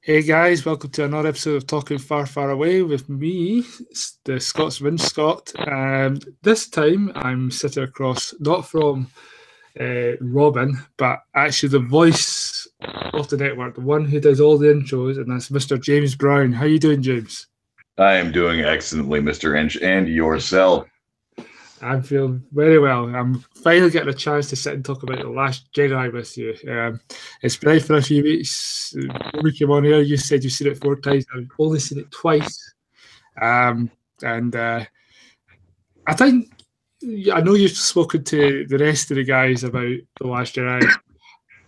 Hey guys, welcome to another episode of Talking Far, Far Away with me, the Scotsman Scott. This time I'm sitting across not from Robin, but actually the voice of the network, the one who does all the intros, and that's Mr. James Brown. How you doing, James? I am doing excellently, Mr. Inch, and yourself. I'm feeling very well. I'm finally getting a chance to sit and talk about The Last Jedi with you. It's been out for a few weeks. When we came on here, you said you've seen it 4 times. I've only seen it twice. Um, and I think, I know you've spoken to the rest of the guys about The Last Jedi.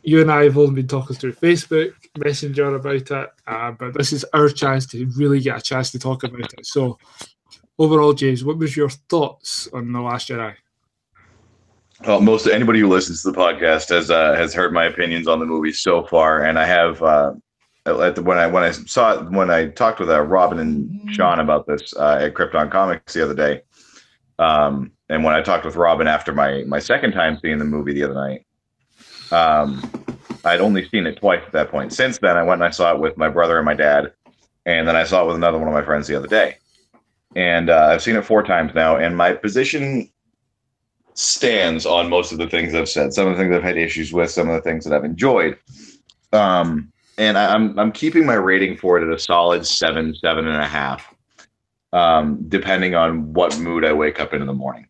You and I have only been talking through Facebook Messenger about it, but this is our chance to really get a chance to talk about it. So, overall, James, what was your thoughts on The Last Jedi? Well, most anybody who listens to the podcast has heard my opinions on the movie so far, and I have when I talked with Robin and Sean about this at Krypton Comics the other day, and when I talked with Robin after my second time seeing the movie the other night, I'd only seen it twice at that point. Since then, I went and I saw it with my brother and my dad, and then I saw it with another one of my friends the other day. And I've seen it 4 times now, and my position stands on most of the things I've said. Some of the things I've had issues with, some of the things that I've enjoyed. And I'm keeping my rating for it at a solid 7, 7.5, depending on what mood I wake up in the morning.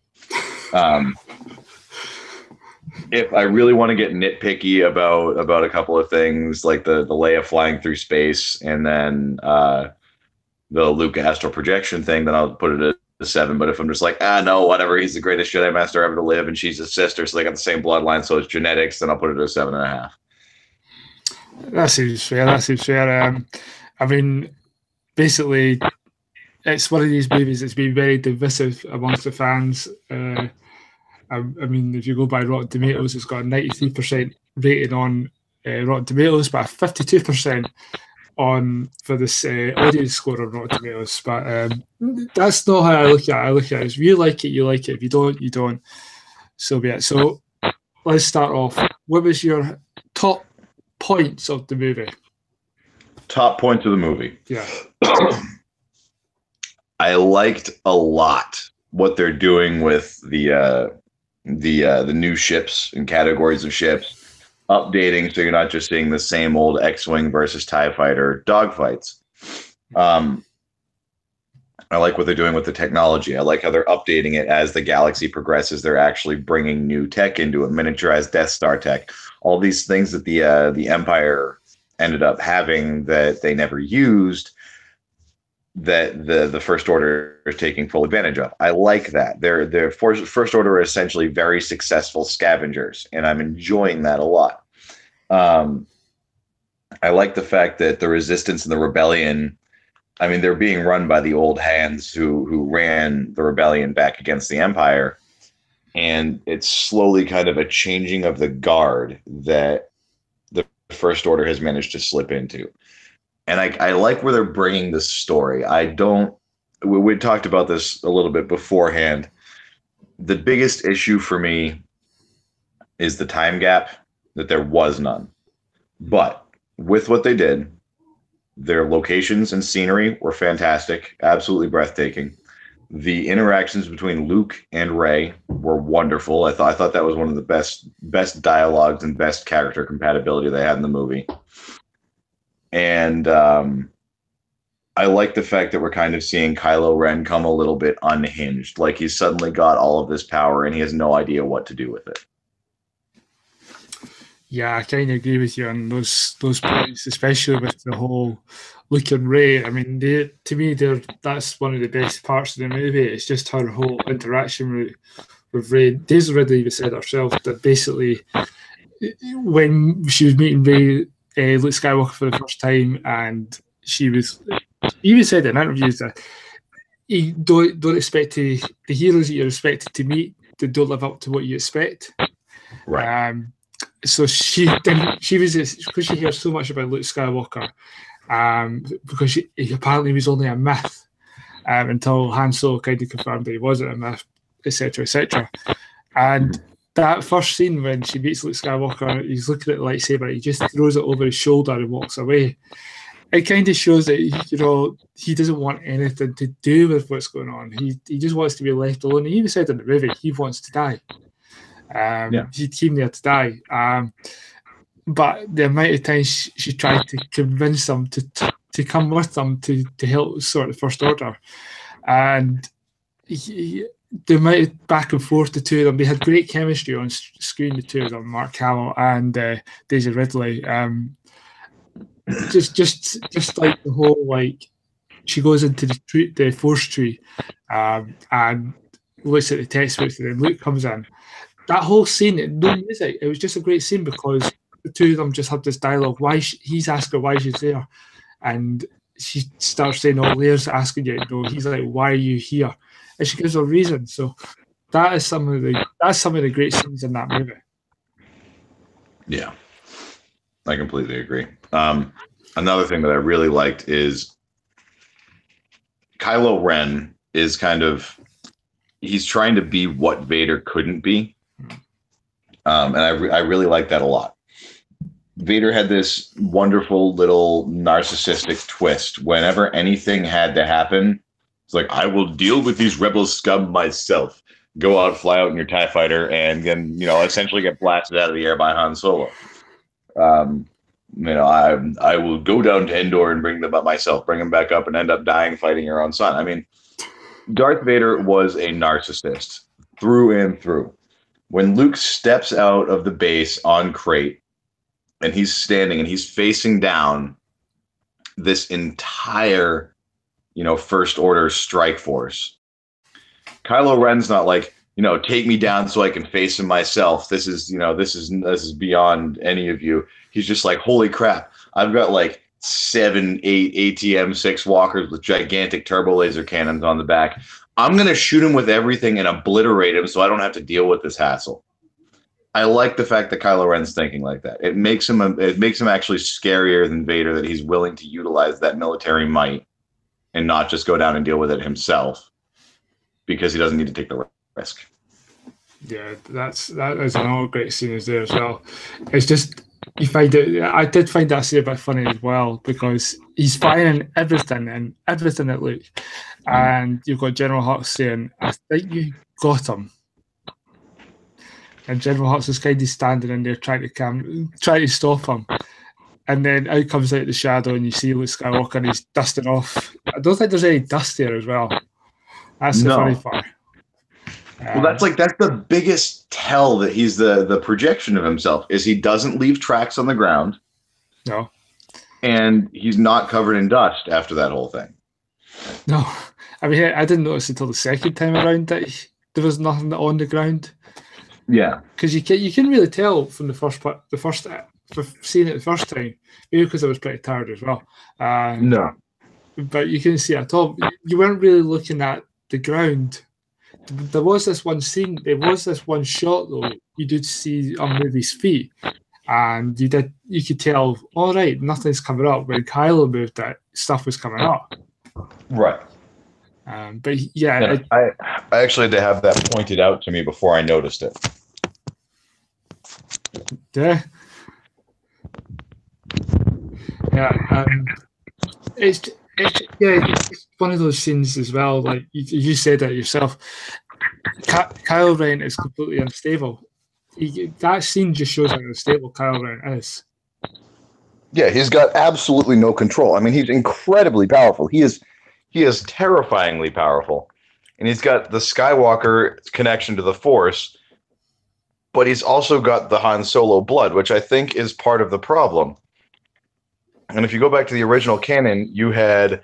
If I really want to get nitpicky about a couple of things, like the Leia flying through space, and then the Luke astral projection thing, then I'll put it at a 7. But if I'm just like, no, whatever, he's the greatest Jedi Master ever to live, and she's his sister, so they got the same bloodline, so it's genetics, then I'll put it at a 7.5. That seems fair. That seems fair. I mean, basically, it's one of these movies that's been very divisive amongst the fans. I mean, if you go by Rotten Tomatoes, it's got a 93% rating on Rotten Tomatoes, but a 52% for this audience score on Rotten Tomatoes. But that's not how I look at it. I look at it as if you like it, you like it. If you don't, you don't. So be it. So let's start off. What was your top points of the movie? Top points of the movie. Yeah. I liked a lot what they're doing with the new ships and categories of ships, updating so you're not just seeing the same old X-Wing versus TIE Fighter dogfights. I like what they're doing with the technology. I like how they're updating it as the galaxy progresses. They're actually bringing new tech into it, miniaturized Death Star tech, all these things that the Empire ended up having that they never used, that the First Order is taking full advantage of. I like that. Their First Order are essentially very successful scavengers, and I'm enjoying that a lot. I like the fact that the Resistance and the Rebellion, I mean, they're being run by the old hands who ran the Rebellion back against the Empire, and it's slowly kind of a changing of the guard that the First Order has managed to slip into. And I like where they're bringing this story. We talked about this a little bit beforehand. The biggest issue for me is the time gap, that there was none. But with what they did, their locations and scenery were fantastic, absolutely breathtaking. The interactions between Luke and Rey were wonderful. I thought that was one of the best dialogues and best character compatibility they had in the movie. And I like the fact that we're kind of seeing Kylo Ren come a little bit unhinged, like he's suddenly got all of this power and he has no idea what to do with it. Yeah, I kind of agree with you on those points, especially with the whole Luke and Rey. I mean, to me, that's one of the best parts of the movie. It's just her whole interaction with Rey. Daisy Ridley even said herself that basically when she was meeting Rey, Luke Skywalker for the first time, and she even said in interviews that you don't expect the heroes that you're expected to meet, they don't live up to what you expect. Right. So she was, because she hears so much about Luke Skywalker, because he apparently was only a myth until Han Solo kind of confirmed that he wasn't a myth, etc., etc. And that first scene when she meets Luke Skywalker, he's looking at the lightsaber, he just throws it over his shoulder and walks away. it kind of shows that he doesn't want anything to do with what's going on. He just wants to be left alone. He even said in the movie he wants to die. He came there to die. But the amount of times she tried to convince him to come with them to help sort the First Order, and the amount of back and forth the two of them, they had great chemistry on screen. The two of them, Mark Hamill and Daisy Ridley. Just like the whole she goes into the Force tree, and looks at the text books, and then Luke comes in. That whole scene, no music. It was just a great scene because the two of them just had this dialogue. He's asking her why she's there, and she starts saying, "Oh, Leia's asking you." He's like, "Why are you here?" And she gives a reason. So that's some of the great scenes in that movie. Yeah, I completely agree. Another thing that I really liked is Kylo Ren is he's trying to be what Vader couldn't be. And I really like that a lot. Vader had this wonderful little narcissistic twist. Whenever anything had to happen, it's like, I will deal with these rebel scum myself. Go out, fly out in your TIE fighter, and then, essentially get blasted out of the air by Han Solo. I will go down to Endor and bring them up myself, bring them back up, and end up dying fighting your own son. I mean, Darth Vader was a narcissist through and through. When Luke steps out of the base on Crate and he's standing and he's facing down this entire, First Order strike force, Kylo Ren's not like, take me down so I can face him myself. This is beyond any of you. He's just like, holy crap. I've got 7, 8 ATM-6 walkers with gigantic turbo laser cannons on the back. I'm going to shoot him with everything and obliterate him so I don't have to deal with this hassle. I like the fact that Kylo Ren's thinking like that. It makes him actually scarier than Vader, that he's willing to utilize that military might and not just go down and deal with it himself because he doesn't need to take the risk. Yeah, that is another great scene there as well. It's just, you find it. I did find that scene a bit funny as well because he's firing everything at Luke, and you've got General Hux saying, "I think you got him," and General Hux is kind of standing in there trying to stop him, and then out comes out the shadow, and you see Luke Skywalker, and he's dusting off. I don't think there's any dust there as well. That's the funny part. Well, that's the biggest tell that he's the projection of himself is he doesn't leave tracks on the ground. No. And he's not covered in dust after that whole thing. No. I mean, I didn't notice until the second time around that there was nothing on the ground. Yeah. Because you can really tell from seeing it the first time, maybe because I was pretty tired as well. No. But you couldn't see it at all. You weren't really looking at the ground. There was this one scene, there was this one shot though, you did see move his feet, and you could tell, all right, nothing's coming up. When Kylo moved it, stuff was coming up. Right. But yeah. I actually had to have that pointed out to me before I noticed it. Yeah. Yeah. It's one of those scenes as well. Like you said it yourself, Kylo Ren is completely unstable. That scene just shows how unstable Kylo Ren is. Yeah, he's got absolutely no control. I mean, he's incredibly powerful. He is terrifyingly powerful, and he's got the Skywalker connection to the Force, but he's also got the Han Solo blood, which I think is part of the problem. And if you go back to the original canon, you had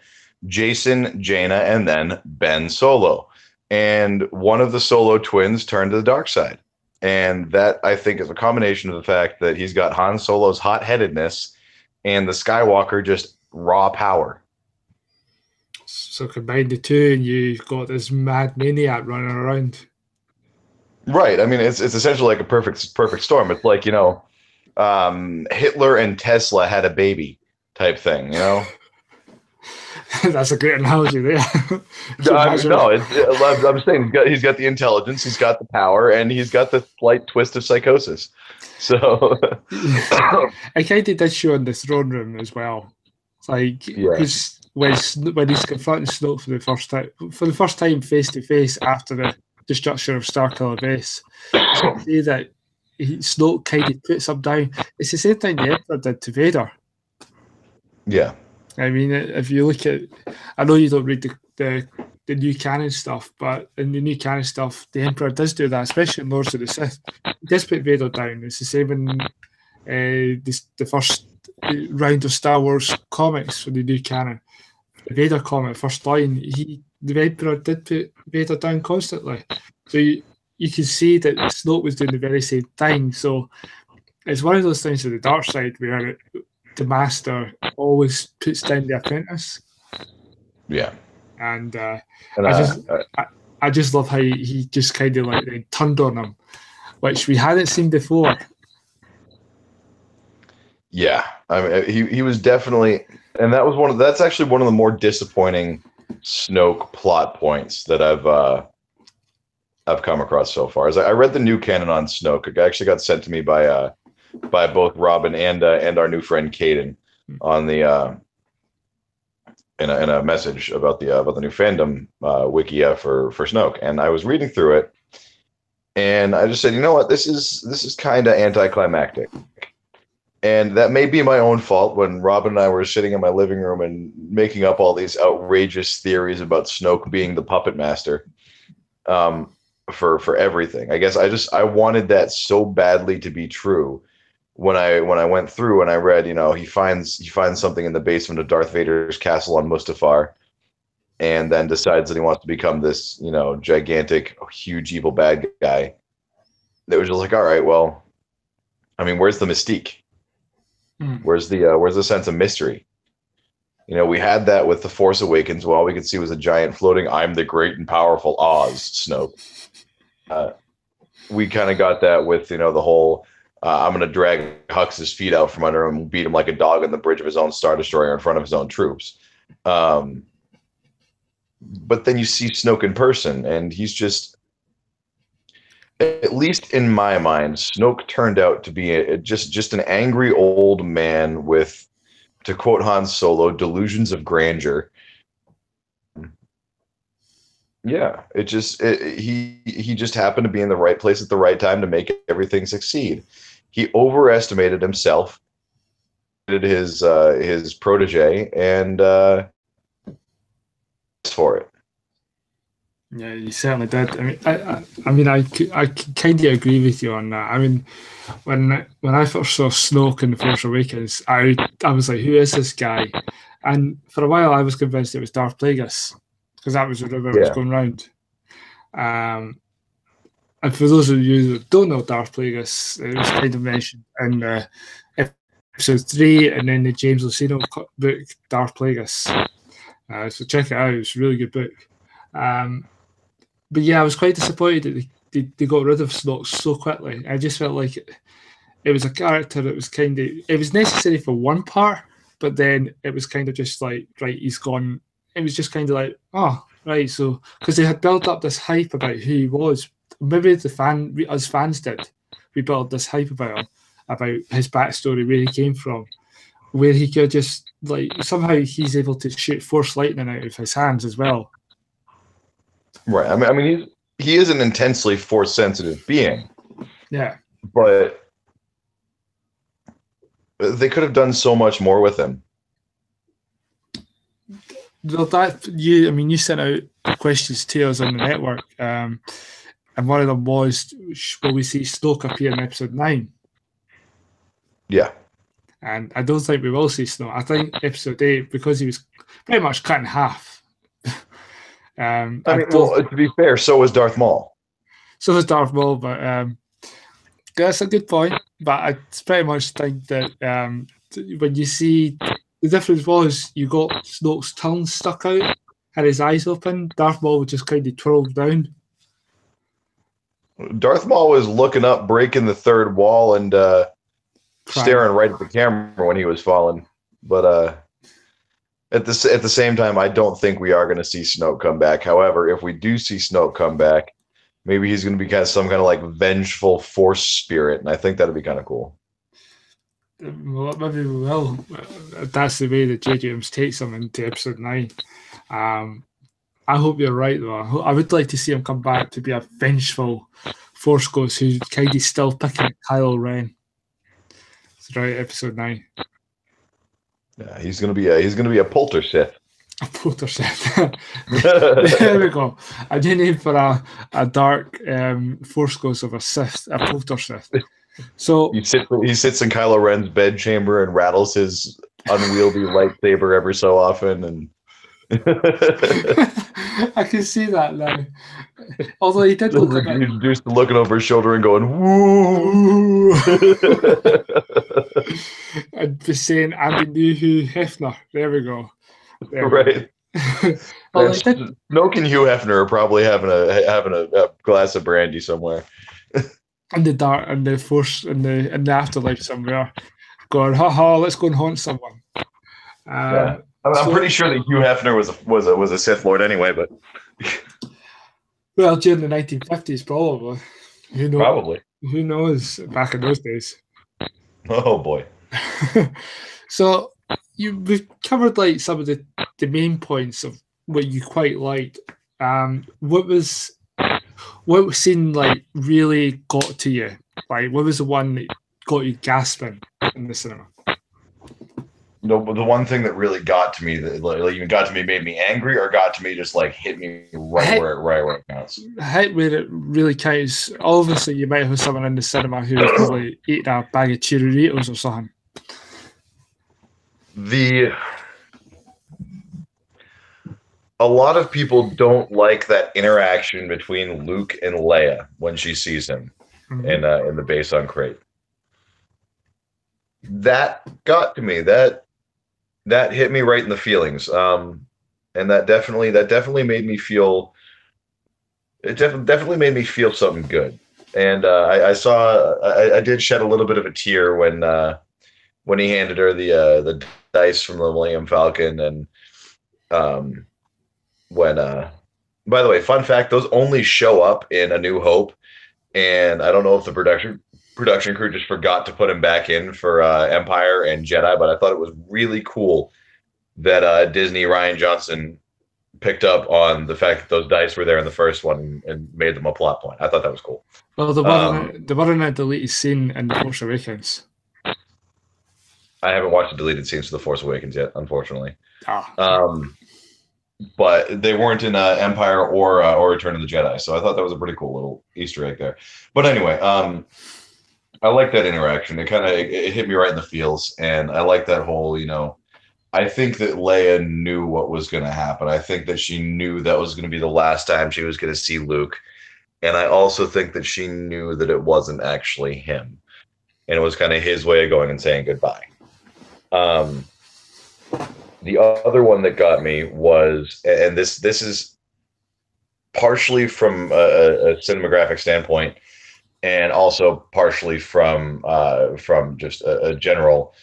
Jason, Jaina, and then Ben Solo. And one of the Solo twins turned to the dark side. And that, I think, is a combination of the fact that he's got Han Solo's hot-headedness and the Skywalker just raw power. So combine the two, and you've got this mad maniac running around. Right. I mean, it's essentially like a perfect storm. It's like, Hitler and Tesla had a baby type thing, That's a great analogy there. I'm saying he's got the intelligence, he's got the power, and he's got the slight twist of psychosis. So I kind of did show in the throne room as well. Like, Yeah. because when he's confronting Snoke for the first time face to face after the destruction of Starkiller Base, you can see that Snoke kind of puts him down. It's the same thing the Emperor did to Vader. Yeah. I mean, if you look at, I know you don't read the new canon stuff, but in the new canon stuff, the Emperor does do that, especially in Lords of the Sith. He does put Vader down. It's the same in the first round of Star Wars comics for the new canon. The Vader comic, first line, the Emperor did put Vader down constantly. So you can see that Snoke was doing the very same thing. So it's one of those things with the dark side where the master always puts down the apprentice. Yeah. And And I just love how he just kind of like turned on him, which we hadn't seen before. yeah, I mean, he was definitely, and that's actually one of the more disappointing Snoke plot points that I've come across so far. As I read the new canon on Snoke, it actually got sent to me by both Robin and our new friend Caden on the in a message about the new fandom wiki for Snoke, and I was reading through it, and I just said, you know what, this is kind of anticlimactic, and that may be my own fault. When Robin and I were sitting in my living room and making up all these outrageous theories about Snoke being the puppet master, for everything, I guess I wanted that so badly to be true. When I went through and I read, he finds something in the basement of Darth Vader's castle on Mustafar, and then decides that he wants to become this, gigantic, huge, evil bad guy. That was just like, all right, well, I mean, where's the mystique? Where's the sense of mystery? We had that with The Force Awakens. Well, all we could see was a giant floating, I'm the great and powerful Oz Snoke. We kind of got that with, the whole, I'm going to drag Hux's feet out from under him and beat him like a dog on the bridge of his own Star Destroyer in front of his own troops. But then you see Snoke in person, and he's just, at least in my mind, Snoke turned out to be just an angry old man with, to quote Han Solo, delusions of grandeur. Yeah, he just happened to be in the right place at the right time to make everything succeed. He overestimated himself, his protege, and for it. Yeah, you certainly did. I kind of agree with you on that. I mean, when I first saw Snoke in The Force Awakens, I was like, who is this guy? And for a while, I was convinced it was Darth Plagueis, because that was the rumor that was going around. And for those of you that don't know Darth Plagueis, it was kind of mentioned in episode 3 and then the James Luceno book, Darth Plagueis. So check it out, it's a really good book. But yeah, I was quite disappointed that they got rid of Snoke so quickly. I just felt like it was a character that was it was necessary for one part, but then it was kind of just like, right, he's gone. It was just kind of like, oh, right, so, because they had built up this hype about who he was. Maybe us fans did. We built this hype about him, about his backstory, where he came from, where he could just, like, somehow he's able to shoot force lightning out of his hands as well. Right. I mean, he is an intensely force sensitive being. Yeah. But they could have done so much more with him. Well, you sent out questions to us on the network, and one of them was, will we see Snoke appear in episode 9? Yeah. And I don't think we will see Snoke. I think episode 8, because he was pretty much cut in half. To be fair, so was Darth Maul. So was Darth Maul, but that's a good point. But I pretty much think that when you see, the difference was you got Snoke's tongue stuck out, had his eyes open. Darth Maul would just kind of twirl down. Darth Maul was looking up, breaking the third wall, and staring right at the camera when he was falling. But at the same time, I don't think we are going to see Snoke come back. However, if we do see Snoke come back, maybe he's going to be some kind of like vengeful force spirit, and I think that'd be kind of cool. Well, maybe we will. That's the way that J.J. Abrams takes them into episode 9. Um, I hope you're right, though. I would like to see him come back to be a vengeful Force Ghost who's kind of still picking at Kylo Ren throughout episode 9. Yeah, he's gonna be a polter Sith. A Potter Sith. There we go. A new name for a dark Force Ghost of a Sith, a Potter Sith. So He sits in Kylo Ren's bedchamber and rattles his unwieldy lightsaber every so often, and I can see that now. Although he did look a bit. he's just looking over his shoulder and going, "Woo!" I'd be saying Andy knew who Hefner. There we go. There we Right. Well, he did, Snoke and Hugh Hefner are probably having a glass of brandy somewhere. in the dark, in the force, in the afterlife somewhere, going, ha ha, let's go and haunt someone. Yeah. I'm So- pretty sure that Hugh Hefner was a Sith Lord anyway, but Well, during the 1950s, probably. Who knows? probably. Who knows? Back in those days. Oh boy. So we've covered like some of the main points of what you quite liked. What scene like really got to you? Like, what was the one that got you gasping in the cinema? The one thing that really got to me, that like, even got to me, made me angry, or got to me, just like hit me right where it counts. Hit where it really counts. Obviously, you might have someone in the cinema who probably ate a bag of Cheeritos or something. A lot of people don't like that interaction between Luke and Leia when she sees him in the base on Crate. That got to me. That hit me right in the feelings. And that definitely made me feel. It definitely made me feel something good. And I did shed a little bit of a tear when he handed her the dice from the Millennium Falcon, and when by the way, fun fact, those only show up in A New Hope, and I don't know if the production crew just forgot to put him back in for Empire and Jedi, but I thought it was really cool that Disney, Ryan Johnson, picked up on the fact that those dice were there in the first one and made them a plot point. I thought that was cool. Well, they were in a deleted scene in The Force Awakens. I haven't watched the deleted scenes for The Force Awakens yet, unfortunately. Ah. But they weren't in Empire or Return of the Jedi, so I thought that was a pretty cool little Easter egg there. But anyway, I like that interaction. It hit me right in the feels, and I like that whole, I think that Leia knew what was going to happen. I think that she knew that was going to be the last time she was going to see Luke, and I also think that she knew that it wasn't actually him, and it was kind of his way of going and saying goodbye. The other one that got me was, and this is partially from a cinematographic standpoint, and also partially from just a general.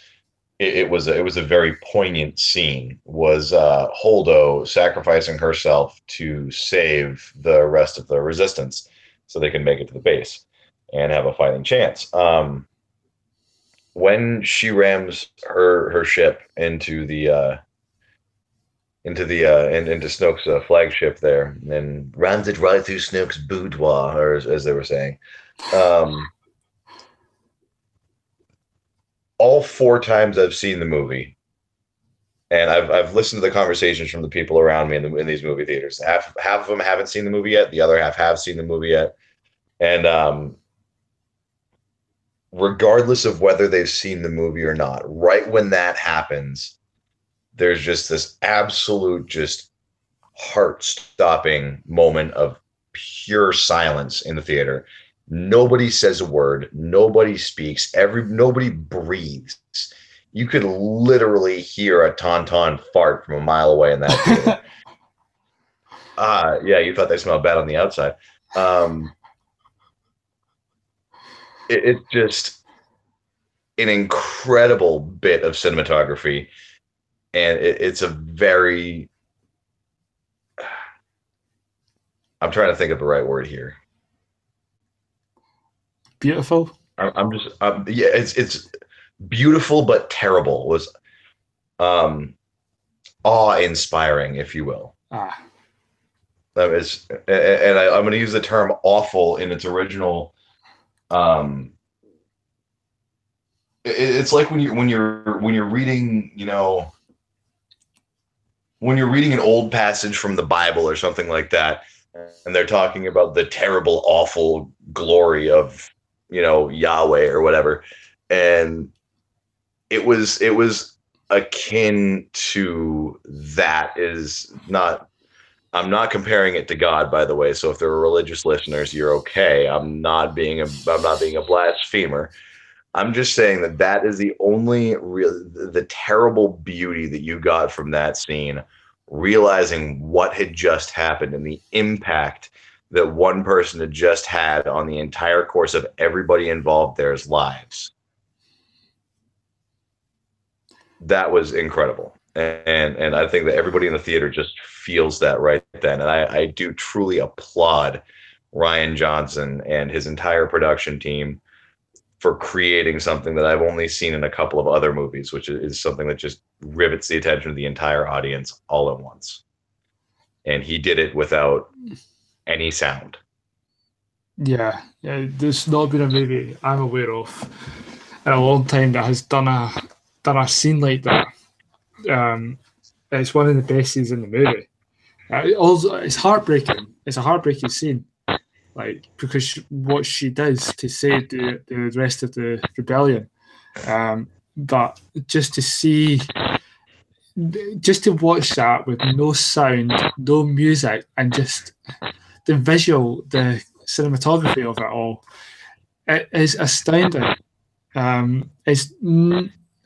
It was a very poignant scene. Was Holdo sacrificing herself to save the rest of the Resistance, so they can make it to the base and have a fighting chance. When she rams her ship into Snoke's flagship there, and runs it right through Snoke's boudoir, or as they were saying. All 4 times I've seen the movie, and I've listened to the conversations from the people around me in these movie theaters. Half of them haven't seen the movie yet. The other half have seen the movie yet, and regardless of whether they've seen the movie or not, right when that happens, there's just this absolute, just heart-stopping moment of pure silence in the theater. Nobody says a word. Nobody speaks. Nobody breathes. You could literally hear a tauntaun fart from a mile away in that theater. Yeah, you thought they smelled bad on the outside. It's just an incredible bit of cinematography, and it's a very. I'm trying to think of the right word here. Beautiful. Yeah, it's beautiful but terrible, was um, awe-inspiring, if you will. Ah, That is, and I'm going to use the term "awful" in its original. Um, it's like when you're reading, when you're reading an old passage from the Bible or something like that, and they're talking about the terrible, awful glory of, Yahweh or whatever, and it was akin to that. Is not I'm not comparing it to God, by the way. So if there are religious listeners, you're okay. I'm not being a blasphemer. I'm just saying that that is the only real the terrible beauty that you got from that scene, realizing what had just happened and the impact that one person had just had on the entire course of everybody involved there's lives. That was incredible. And I think that everybody in the theater just feels that right then. And I do truly applaud Ryan Johnson and his entire production team for creating something that I've only seen in a couple of other movies, which is something that just rivets the attention of the entire audience all at once. And he did it without any sound. yeah, yeah. There's not been a movie I'm aware of in a long time that has done a scene like that. Um, it's one of the best scenes in the movie. Also, it's heartbreaking. It's a heartbreaking scene, like because what she does to save the rest of the rebellion. But just to watch that with no sound, no music, and just the visual, the cinematography of it all, it is astounding.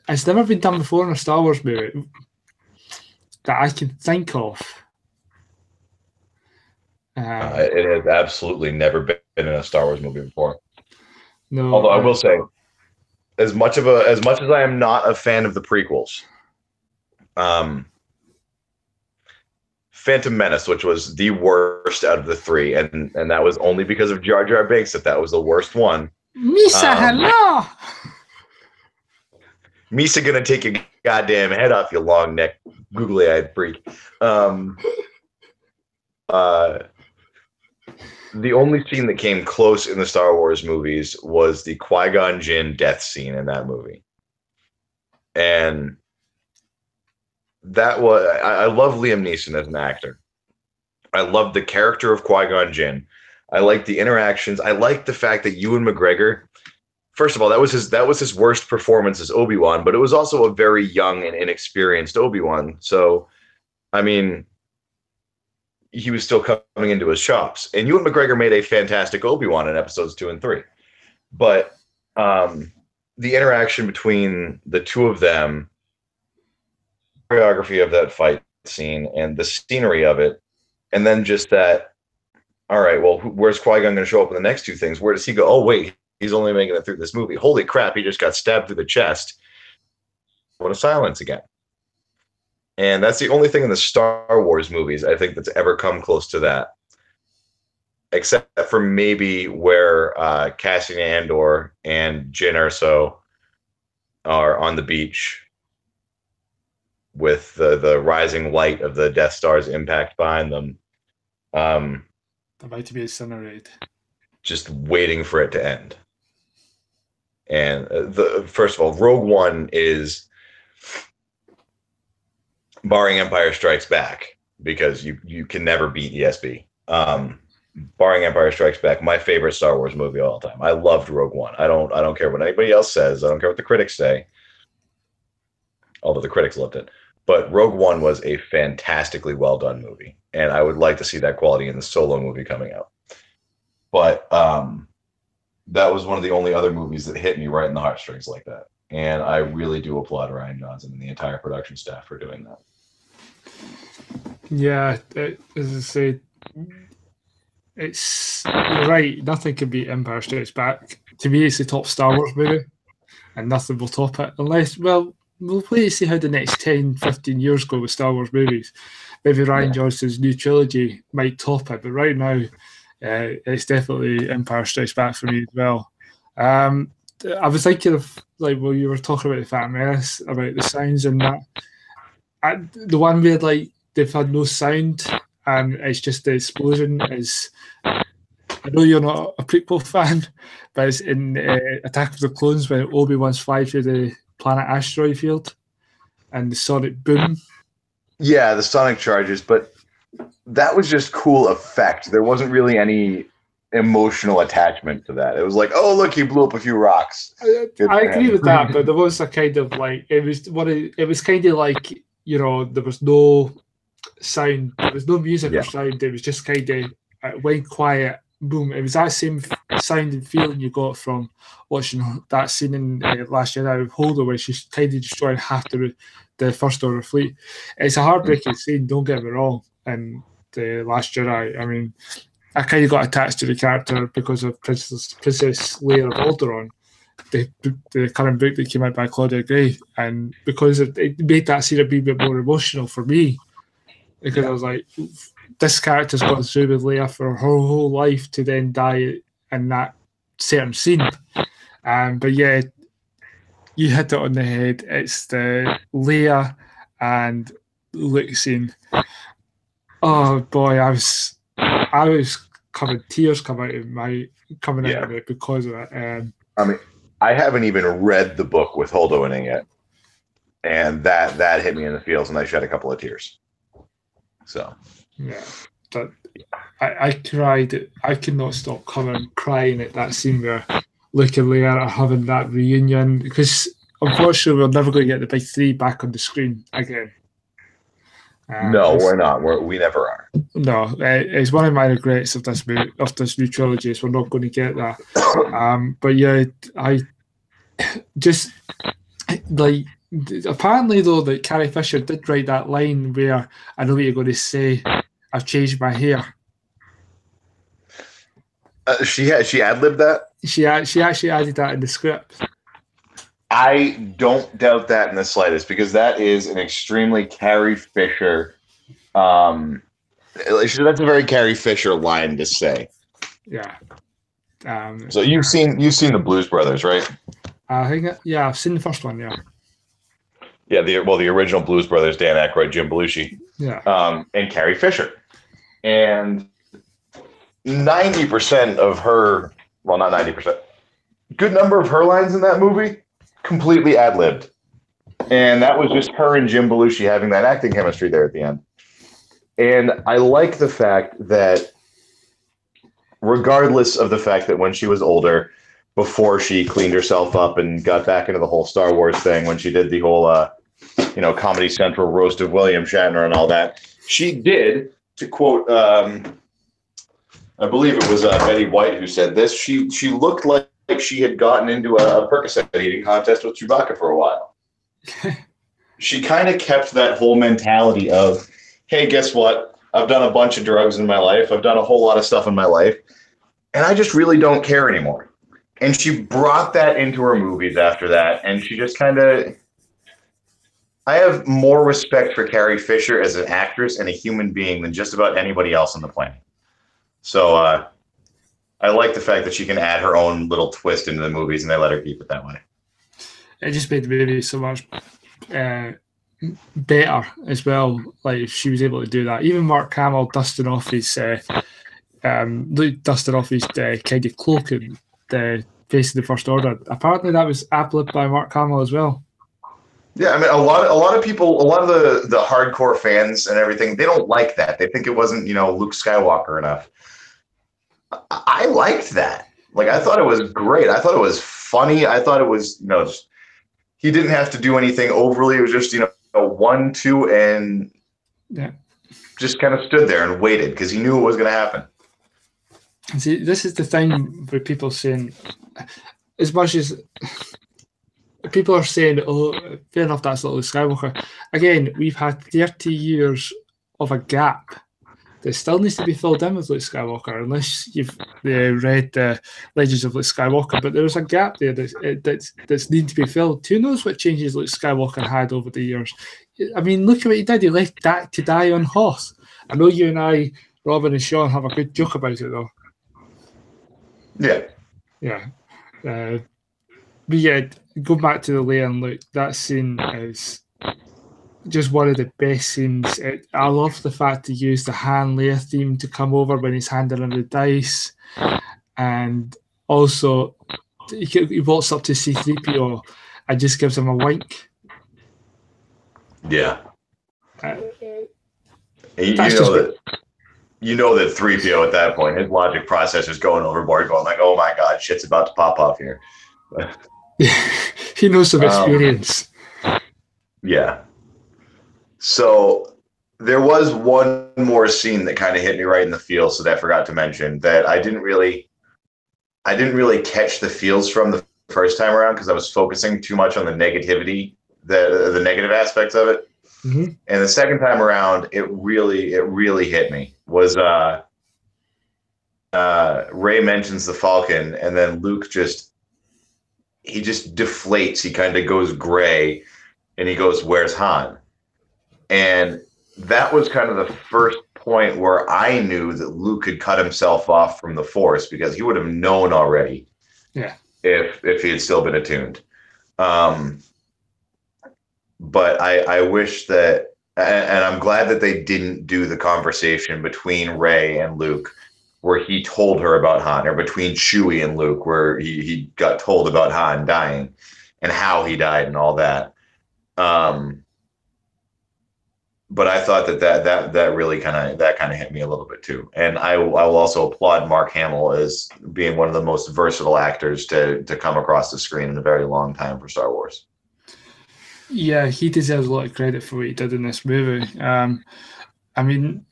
It's never been done before in a Star Wars movie that I can think of. It has absolutely never been in a Star Wars movie before. No, Although I will say, as much as I am not a fan of the prequels, um, Phantom Menace, which was the worst out of the three, and that was only because of Jar Jar Binks that was the worst one. Misa, hello. Misa gonna take your goddamn head off, you long neck, googly eyed freak. The only scene that came close in the Star Wars movies was the Qui-Gon Jinn death scene in that movie, and that was I love Liam Neeson as an actor. I love the character of Qui-Gon Jinn. I like the interactions. I like the fact that Ewan McGregor. First of all, that was his worst performance as Obi-Wan, but it was also a very young and inexperienced Obi-Wan. So, I mean, he was still coming into his chops. And Ewan McGregor made a fantastic Obi-Wan in episodes 2 and 3. But the interaction between the two of them, choreography of that fight scene and the scenery of it, and then just that, all right, well, where's Qui-Gon going to show up in the next two things? Where does he go? Oh, wait, he's only making it through this movie. Holy crap, he just got stabbed through the chest. What a silence again. And that's the only thing in the Star Wars movies I think that's ever come close to that. Except for maybe where Cassian Andor and Jyn Erso are on the beach with the rising light of the Death Star's impact behind them. About to be incinerated. Just waiting for it to end. And first of all, Rogue One is, barring Empire Strikes Back, because you can never beat ESB. Barring Empire Strikes Back, my favorite Star Wars movie of all time. I loved Rogue One. I don't care what anybody else says. I don't care what the critics say. Although the critics loved it. But Rogue One was a fantastically well done movie. And I would like to see that quality in the Solo movie coming out. But that was one of the only other movies that hit me right in the heartstrings like that. And I really do applaud Ryan Johnson and the entire production staff for doing that. Yeah, as I say, you're right. Nothing can beat Empire Strikes Back. To me, it's the top Star Wars movie, and nothing will top it. Unless, well, we'll wait to see how the next 10, 15 years go with Star Wars movies. Maybe Ryan Johnson's new trilogy might top it, but right now, it's definitely Empire Strikes Back for me as well. I was thinking of like when you were talking about the Phantom Menace, about the sounds and that. The one where like they've had no sound and it's just the explosion is. I know you're not a prequel fan, but it's in Attack of the Clones when Obi-Wan's flying through the planet asteroid field and the sonic boom. Yeah, the sonic charges, but that was just cool effect. There wasn't really any emotional attachment to that. It was like, oh look, he blew up a few rocks. I agree with that, but there was a kind of like it was kind of like, you know, there was no sound, there was no music or sound. It was just kind of went quiet, boom. It was that same sound and feeling you got from watching that scene in Last Jedi with Holdo, where she's kind of destroying half the First Order fleet. It's a heartbreaking scene, don't get me wrong, in the Last Jedi. I mean, I kind of got attached to the character because of Princess Leia of Alderaan, the current book that came out by Claudia Gray, and because it made that scene a bit more emotional for me, because I was like, this character's gone through with Leia for her whole life to then die in that certain scene. But yeah, you hit it on the head. It's the Leia and Luke scene. Oh boy, I was tears coming out of it because of it. I mean, I haven't even read the book with Holdo in it yet, and that hit me in the feels, and I shed a couple of tears. So yeah, but I cried. I could not stop crying at that scene where Luke and Leia are having that reunion, because unfortunately we're never going to get the big three back on the screen again. No, we're not. We never are. No, it's one of my regrets of this new trilogy is we're not going to get that. But yeah, I just like apparently though that Carrie Fisher did write that line where I know what you're going to say. I've changed my hair. She ad-libbed that. She actually added that in the script. I don't doubt that in the slightest, because that is an extremely Carrie Fisher. That's a very Carrie Fisher line to say. Yeah. So you've seen the Blues Brothers, right? I think I've seen the first one. Yeah. Yeah. The original Blues Brothers, Dan Aykroyd, Jim Belushi. Yeah. And Carrie Fisher, and 90% of her, well, not 90%, good number of her lines in that movie completely ad-libbed, and that was just her and Jim Belushi having that acting chemistry there at the end. And I like the fact that, regardless of the fact that when she was older, before she cleaned herself up and got back into the whole Star Wars thing, when she did the whole Comedy Central roast of William Shatner and all that, she did, to quote I believe it was Betty White who said this, she looked like she had gotten into a Percocet eating contest with Chewbacca for a while. She kind of kept that whole mentality of, hey, guess what? I've done a bunch of drugs in my life. I've done a whole lot of stuff in my life, and I just really don't care anymore. And she brought that into her movies after that, and she just kind of... I have more respect for Carrie Fisher as an actress and a human being than just about anybody else on the planet. So I like the fact that she can add her own little twist into the movies, and they let her keep it that way. It just made the movie so much better as well. Like, if she was able to do that. Even Mark Hamill dusting off his kind of cloak and facing the First Order. Apparently, that was ad-libbed by Mark Hamill as well. Yeah, I mean, a lot of people, a lot of the hardcore fans and everything, they don't like that. They think it wasn't, Luke Skywalker enough. I liked that. Like, I thought it was great. I thought it was funny. I thought it was, just, he didn't have to do anything overly. It was just, a 1, 2, and just kind of stood there and waited because he knew it was going to happen. See, this is the thing where people saying, as much as people are saying, oh, fair enough, that's not Luke Skywalker. Again, we've had 30 years of a gap that still needs to be filled in with Luke Skywalker, unless you've read the Legends of Luke Skywalker. But there's a gap there that's needing to be filled. Who knows what changes Luke Skywalker had over the years? I mean, look at what he did. He left Dak to die on Hoth. I know you and I, Robin and Sean, have a good joke about it, though. Yeah. Yeah. But yeah, go back to the Leia and Luke. That scene is just one of the best scenes. I love the fact he used the Han Leia theme to come over when he's handing her the dice, and also he walks up to C-3PO and just gives him a wink. Yeah. Uh, You that's just know that 3PO at that point, his logic processor's going overboard, going like, "Oh my god, shit's about to pop off here." he knows some um, experience. yeah. So there was one more scene that kind of hit me right in the feels that I forgot to mention that I didn't really catch the feels from the first time around because I was focusing too much on the negativity, the negative aspects of it. Mm-hmm. And the second time around, it really hit me. Was Ray mentions the Falcon, and then Luke just deflates. He kind of goes gray, and he goes, "Where's Han?" And that was kind of the first point where I knew that Luke had cut himself off from the Force because he would have known already. Yeah. If he had still been attuned. Um, but I wish that, and I'm glad that they didn't do the conversation between Ray and Luke where he told her about Han, or between Chewie and Luke where he got told about Han dying and how he died and all that. But I thought that really kind of hit me a little bit too. And I will also applaud Mark Hamill as being one of the most versatile actors to come across the screen in a very long time for Star Wars. Yeah, he deserves a lot of credit for what he did in this movie. I mean,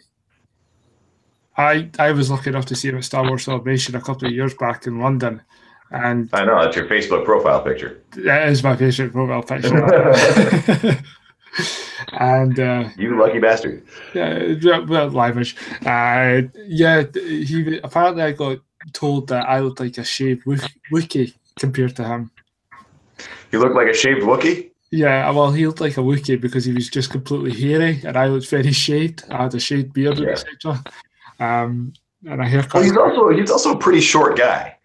I was lucky enough to see him at Star Wars Celebration a couple of years back in London, and I know that's your Facebook profile picture. that is my favorite profile picture. And you lucky bastard. yeah, well, lavish. Yeah, he apparently I got told that I looked like a shaved Wookiee compared to him. You look like a shaved Wookiee? Yeah, well, he looked like a Wookiee because he was just completely hairy, and I was very shaved. I had a shaved beard, Yeah. etc. And a haircut. Well, he's also a pretty short guy.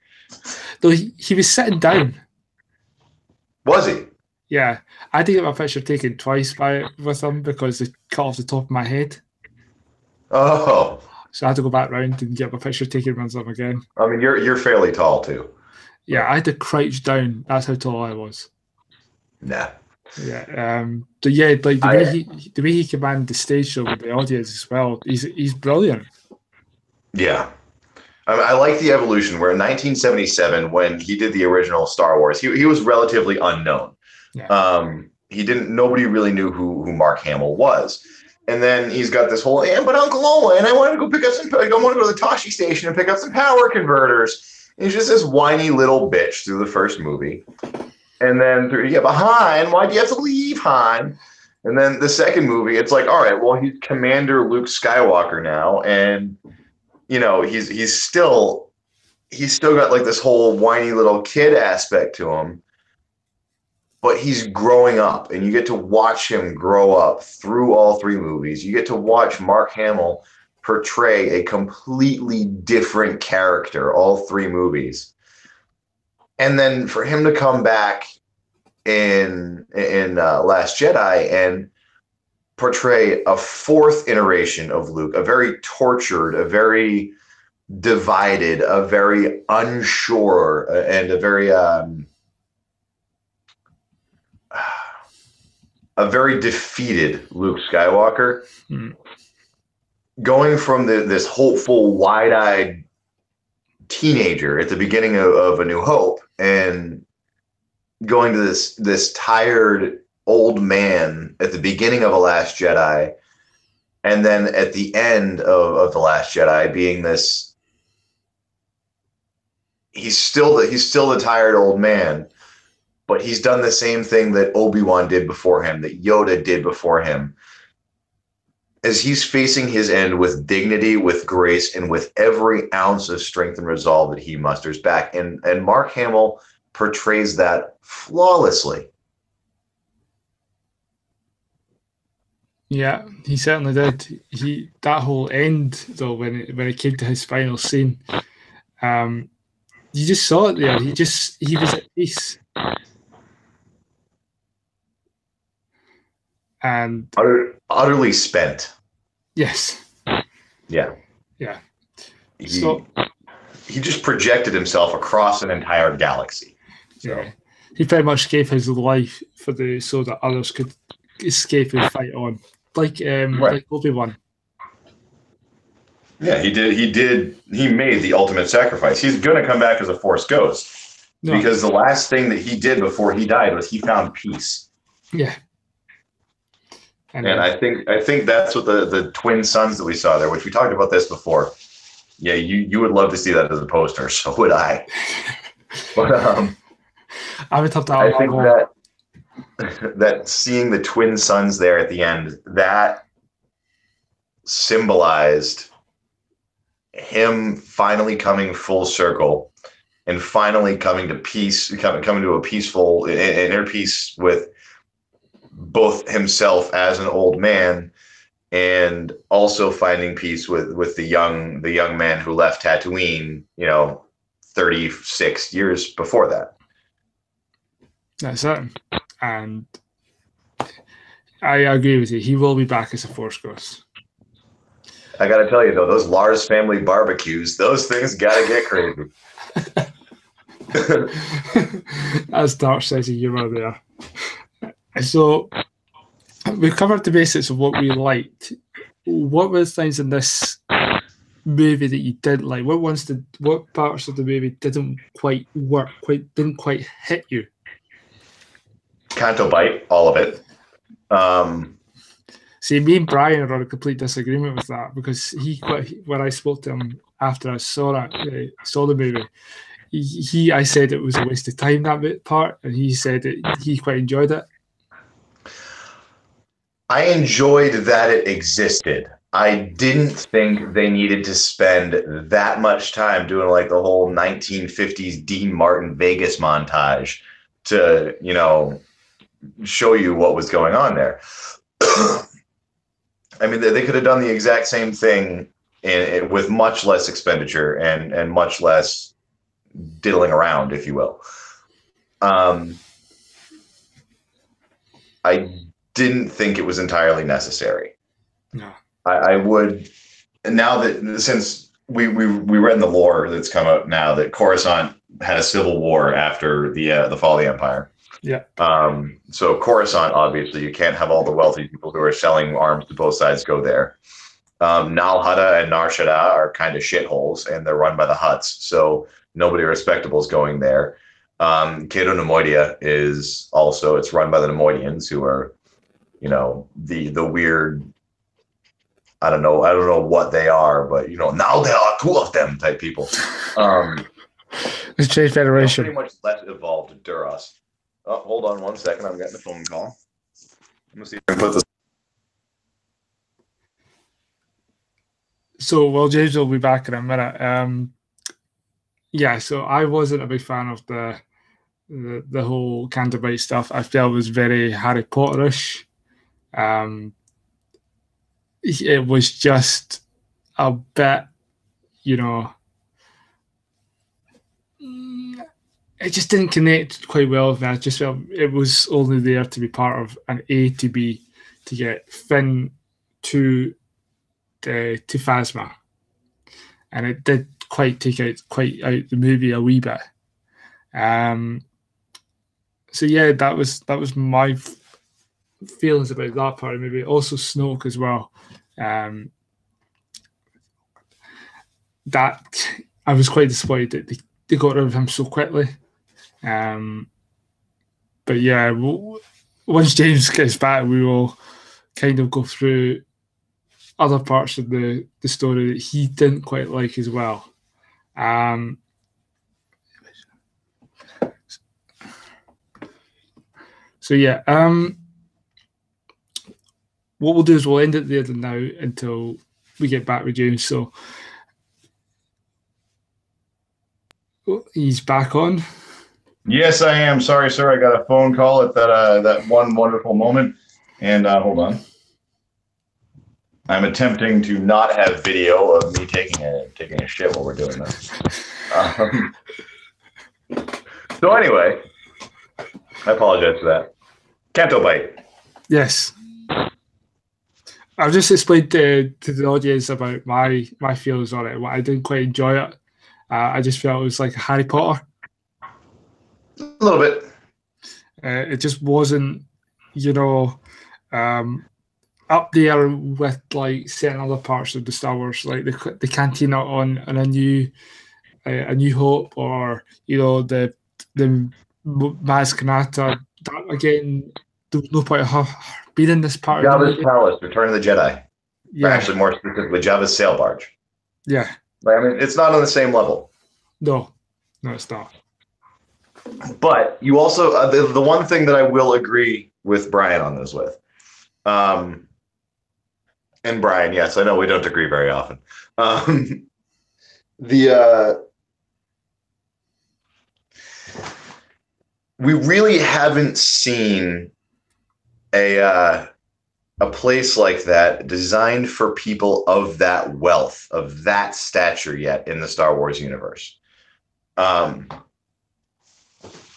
Though he was sitting down. Was he? Yeah, I had to get my picture taken twice with him because they cut off the top of my head. Oh, So I had to go back round and get my picture taken with him again. I mean, you're fairly tall too. Yeah, I had to crouch down. That's how tall I was. Nah. Yeah. But yeah, like the way he commanded the stage show with the audience as well. He's brilliant. Yeah. I like the evolution where in 1977, when he did the original Star Wars, he was relatively unknown. Yeah. Nobody really knew who Mark Hamill was. And then he's got this whole, but Uncle Owen, I want to go I want to go to the Tashi station and pick up some power converters. And he's just this whiny little bitch through the first movie. And then but Han, why do you have to leave, Han? And then the second movie, it's like, all right, well, he's Commander Luke Skywalker now, and he's still got like this whole whiny little kid aspect to him, but he's growing up, and you get to watch him grow up through all three movies. You get to watch Mark Hamill portray a completely different character all three movies. And then for him to come back in Last Jedi and portray a fourth iteration of Luke, a very tortured, a very divided, a very unsure, and a very defeated Luke Skywalker, going from this hopeful, wide-eyed teenager at the beginning of A New Hope and going to this tired old man at the beginning of A Last Jedi, and then at the end of The Last Jedi being this, he's still the tired old man, but he's done the same thing that Obi-Wan did before him, that Yoda did before him, as he's facing his end with dignity, with grace, and with every ounce of strength and resolve that he musters back. And Mark Hamill portrays that flawlessly. Yeah, he certainly did. That whole end though, when it came to his final scene, You just saw it there. He was at peace, and Utterly spent. yes, Yeah. yeah. He So he just projected himself across an entire galaxy. So yeah, he pretty much gave his life for the so that others could escape and fight on, right. like Obi-Wan. Yeah, he did. He made the ultimate sacrifice. He's going to come back as a Force ghost No, because the last thing that he did before he died was he found peace. yeah, And and I think that's what the twin suns that we saw there, which we talked about this before. Yeah, you would love to see that as a poster. So would I. But I would have to I have that think wall. that seeing the twin suns there at the end, that symbolized him finally coming full circle and finally coming to peace, coming to a peaceful inner peace with both himself as an old man and also finding peace with the young man who left Tatooine, 36 years before that. That's it. And I agree with you. He will be back as a Force ghost. I got to tell you though, those Lars family barbecues, those things got to get crazy. That's dark sense of humor there. So we've covered the basics of what we liked. What were the things in this movie that you didn't like? What parts of the movie didn't quite work, didn't quite hit you? Canto Bite, all of it. See, me and Brian are on a complete disagreement with that because when I spoke to him after I saw the movie, I said it was a waste of time, that part, and he said he quite enjoyed it. I enjoyed that it existed. I didn't think they needed to spend that much time doing like the whole 1950s Dean Martin Vegas montage to, show you what was going on there. I mean, they could have done the exact same thing with much less expenditure and much less diddling around, if you will. I didn't think it was entirely necessary. No. I would, now that since we read in the lore that's come out now that Coruscant had a civil war after the fall of the Empire. Yeah. So Coruscant, obviously, you can't have all the wealthy people who are selling arms to both sides go there. Nal Hutta and Nar Shaddaa are kind of shitholes, and they're run by the Hutts, so nobody respectable is going there. Cato Nemoidia is also, it's run by the Nemoidians, who are, the weird, I don't know what they are, but now there are two of them type people. The Trade Federation. Pretty much less evolved to Duras. Oh, hold on 1 second. I'm getting a phone call. Let me see if I can put this. So, well, James will be back in a minute. Yeah, so I wasn't a big fan of the whole Canterbury stuff. I felt it was very Harry Potterish. It was just a bit, it just didn't connect quite well with me. I just felt it was only there to be part of an A to B to get Finn to Phasma, and it did quite take out the movie a wee bit. So yeah, that was my feelings about that part of the movie. Also Snoke as well. That I was quite disappointed that they got rid of him so quickly. But yeah, once James gets back, we will kind of go through other parts of the story that he didn't quite like as well. So yeah, what we'll do is we'll end it there now until we get back with James. So he's back on. Yes, I am. Sorry, sir. I got a phone call at that one wonderful moment. And hold on. I'm attempting to not have video of me taking a shit while we're doing this. So anyway, I apologize for that. Canto Bite. Yes. I've just explained to the audience about my feelings on it. I didn't quite enjoy it. I just felt it was like Harry Potter. A little bit. It just wasn't, you know, um, up there with like certain other parts of the Star Wars, like the cantina on a new Hope, or the Maz Kanata. That again, there was no point of her being in this part of the Jabba's movie. Palace, Return of the Jedi. Or Yeah, actually, more specifically, Jabba's sail barge. yeah, Like, I mean, it's not on the same level. no, no, it's not. But you also the one thing that I will agree with Brian on this with, and Brian, yes, I know we don't agree very often. The we really haven't seen a place like that designed for people of that wealth, of that stature yet in the Star Wars universe.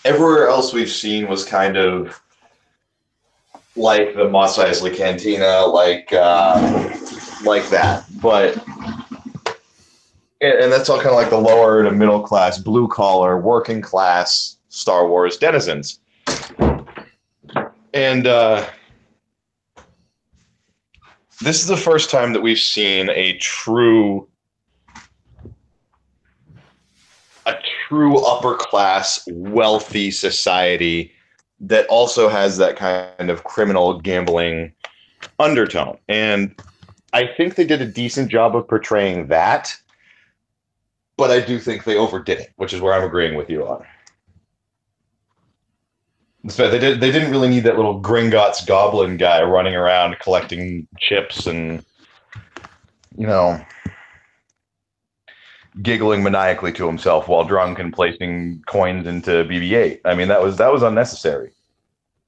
Everywhere else we've seen was kind of like the Mos Eisley Cantina, like that. But and that's all kind of like the lower to middle class, blue collar, working class Star Wars denizens. And this is the first time that we've seen a true upper class, wealthy society that also has that kind of criminal gambling undertone. And I think they did a decent job of portraying that, but I do think they overdid it, which is where I'm agreeing with you on. So they didn't really need that little Gringotts goblin guy running around collecting chips and, you know, giggling maniacally to himself while drunk and placing coins into BB-8. I mean, that was unnecessary.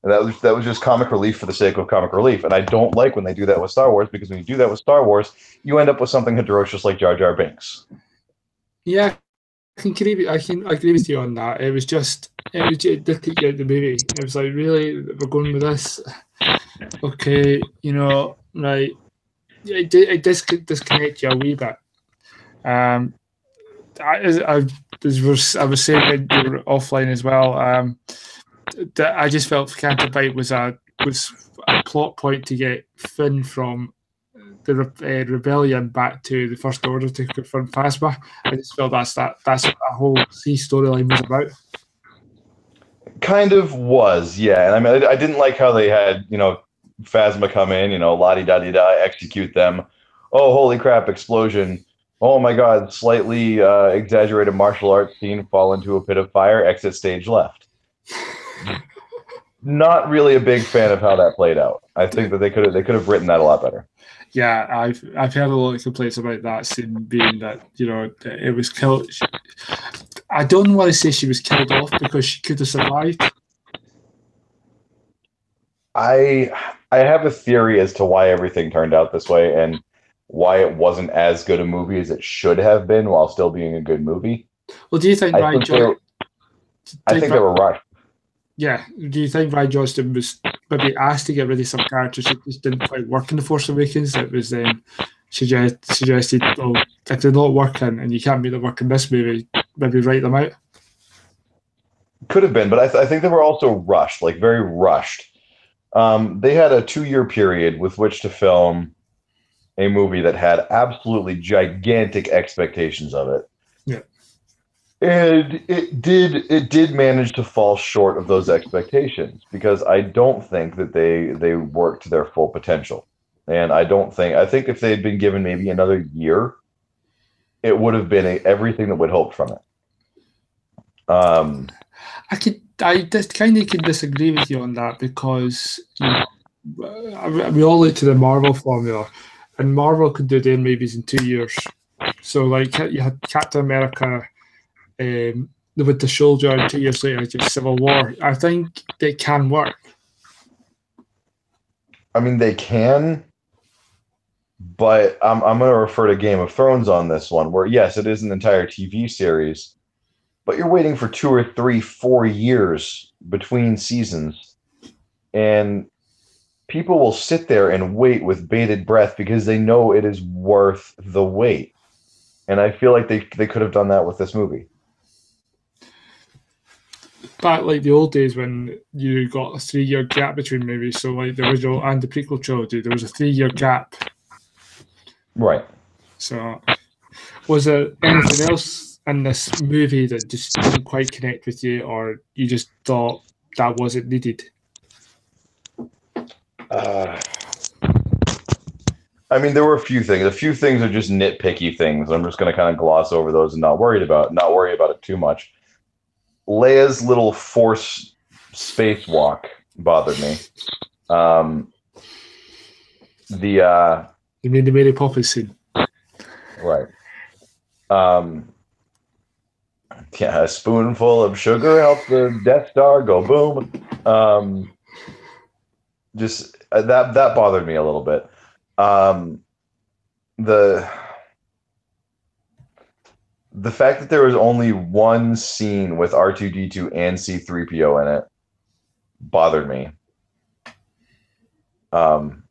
That was just comic relief for the sake of comic relief. And I don't like when they do that with Star Wars, because when you do that with Star Wars, you end up with something atrocious like Jar Jar Binks. Yeah, I can agree with you on that. It did take you out the movie. It was like, really, we're going with this. Okay, right. It does disconnect you a wee bit. I was saying when you were offline as well. That I just felt Canto Bite was a plot point to get Finn from the rebellion back to the First Order to confront Phasma. I just felt that's what that whole storyline was about. Kind of was, yeah. And I mean, I didn't like how they had, Phasma come in, la-di-da-di-da, execute them. Oh, holy crap, explosion. Oh my God, slightly exaggerated martial arts scene, fall into a pit of fire, exit stage left. Not really a big fan of how that played out. I think that they could have written that a lot better. Yeah, I've heard a lot of complaints about that scene being that it was killed. I don't want to say she was killed off because she could have survived. I have a theory as to why everything turned out this way and why it wasn't as good a movie as it should have been while still being a good movie. Well, do you think I think they were rushed. Yeah. Do you think Ryan Johnston was maybe asked to get rid of some characters that just didn't quite work in The Force Awakens? It was then suggested, well, if they're not working and you can't make them work in this movie, maybe write them out? Could have been, but I think they were also rushed, like very rushed. They had a 2-year period with which to film a movie that had absolutely gigantic expectations of it. Yeah. And it did manage to fall short of those expectations, because I don't think that they worked to their full potential. And I think if they had been given maybe another year, it would have been everything that we'd hoped from it. I just kind of could disagree with you on that, because we all look to the Marvel formula, and Marvel could do their movies in 2 years. So like you had Captain America, The Winter Soldier, and 2 years later just Civil War. I think they can work. I mean, they can, but I'm going to refer to Game of Thrones on this one, where yes, it is an entire TV series, but you're waiting for 2 or 3, 4 years between seasons, and people will sit there and wait with bated breath because they know it is worth the wait. And I feel like they could have done that with this movie. Back like the old days when you got a 3 year gap between movies, so like the original and the prequel trilogy, there was a 3 year gap. Right. So, was there anything else in this movie that just didn't quite connect with you, or you just thought that wasn't needed? I mean, there were a few things. A few things are just nitpicky things. I'm just going to kind of gloss over those and not worry about it too much. Leia's little force spacewalk bothered me. You mean the Mary Poppins scene? Right. Yeah, a spoonful of sugar helps the Death Star go boom. Just that bothered me a little bit. The fact that there was only one scene with R2D2 and C3PO in it bothered me.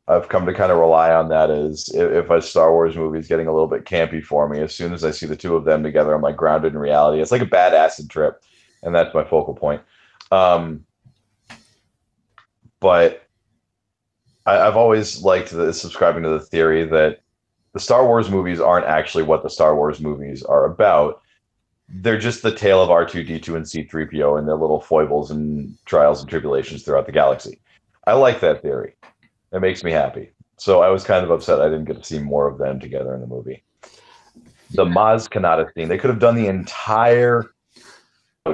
I've come to kind of rely on that as if a Star Wars movie is getting a little bit campy for me, as soon as I see the two of them together, I'm like grounded in reality. It's like a bad acid trip, and that's my focal point. But I've always liked subscribing to the theory that the Star Wars movies aren't actually what the Star Wars movies are about. They're just the tale of R2D2 and C3PO and their little foibles and trials and tribulations throughout the galaxy. I like that theory. It makes me happy. So I was kind of upset I didn't get to see more of them together in the movie. The Maz Kanata scene, they could have done the entire